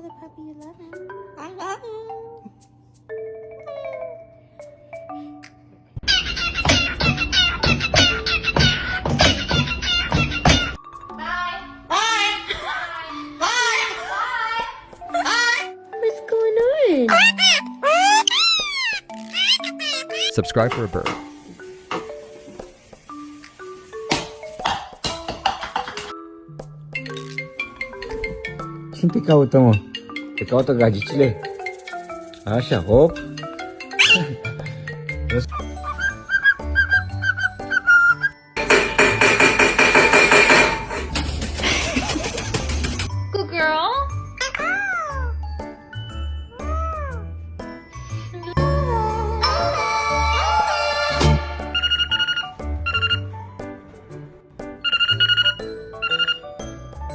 the puppy you love him. I love him. What's going on? Subscribe for a bird. Siyempre ikaw ito mo. Ikaw ito gadget sila eh. Ah, siya. Hop.